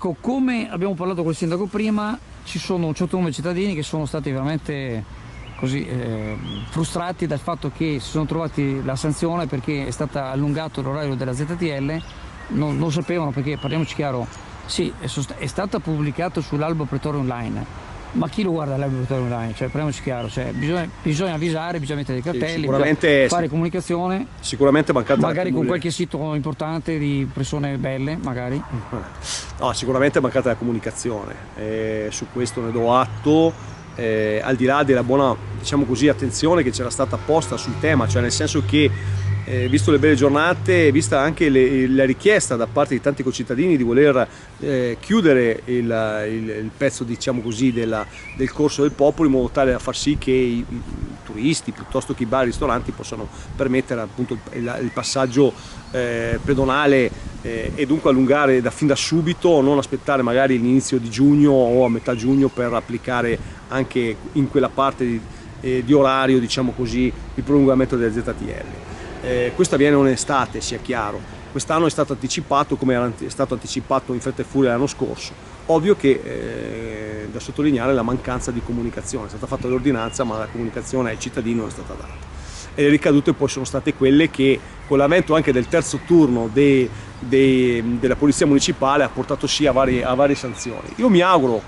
Ecco, come abbiamo parlato col sindaco prima, ci sono un certo numero di cittadini che sono stati veramente così frustrati dal fatto che si sono trovati la sanzione perché è stato allungato l'orario della ZTL, non sapevano, perché parliamoci chiaro, sì, è stato pubblicato sull'albo pretorio online, ma chi lo guarda l'albo pretorio online? Cioè, parliamoci chiaro, cioè, bisogna avvisare, bisogna mettere dei cartelli, bisogna fare comunicazione, sicuramente magari con qualche sito importante di persone belle, magari. No, sicuramente è mancata la comunicazione, su questo ne do atto. Al di là della buona, diciamo così, attenzione che c'era stata posta sul tema, cioè nel senso che visto le belle giornate, vista anche la richiesta da parte di tanti concittadini di voler chiudere il pezzo, diciamo così, del corso del popolo, in modo tale da far sì che i turisti piuttosto che i bar e i ristoranti possano permettere appunto il passaggio pedonale, e dunque allungare fin da subito, non aspettare magari l'inizio di giugno o a metà giugno per applicare anche in quella parte di orario, diciamo così, il prolungamento delle ZTL. Questo avviene in estate, sia chiaro. Quest'anno è stato anticipato come era stato anticipato in fretta e furia l'anno scorso. Ovvio che da sottolineare la mancanza di comunicazione. È stata fatta l'ordinanza, ma la comunicazione ai cittadini non è stata data. E le ricadute poi sono state quelle che, con l'avvento anche del terzo turno della Polizia Municipale, ha portato sì a varie sanzioni. Io mi auguro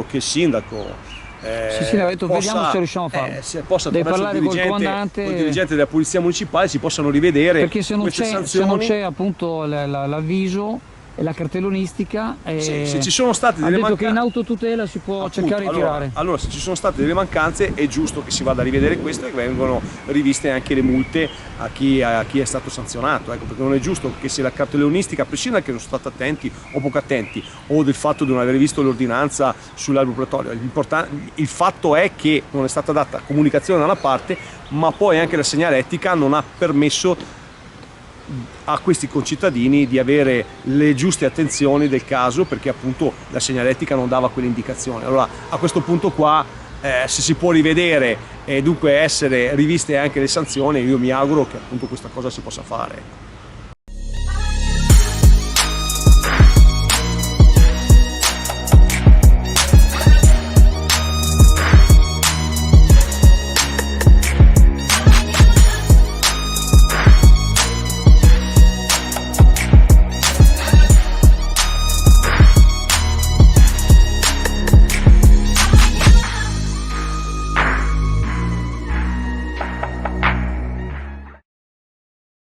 che il sindaco vediamo se riusciamo a farlo. Possa, devi parlare col dirigente della Polizia Municipale, si possano rivedere, perché se non c'è appunto l'avviso e la cartellonistica, se ci sono state delle mancanze, che in autotutela si può appunto cercare di tirare. Allora, se ci sono state delle mancanze, è giusto che si vada a rivedere questo e che vengono riviste anche le multe a chi è stato sanzionato, ecco, perché non è giusto che se la cartellonistica, a prescindere che non sono stati attenti o poco attenti, o del fatto di non aver visto l'ordinanza sull'albo pretorio, il fatto è che non è stata data comunicazione da una parte, ma poi anche la segnaletica non ha permesso a questi concittadini di avere le giuste attenzioni del caso, perché appunto la segnaletica non dava quelle indicazioni. Allora, a questo punto qua, se si può rivedere e dunque essere riviste anche le sanzioni, io mi auguro che appunto questa cosa si possa fare.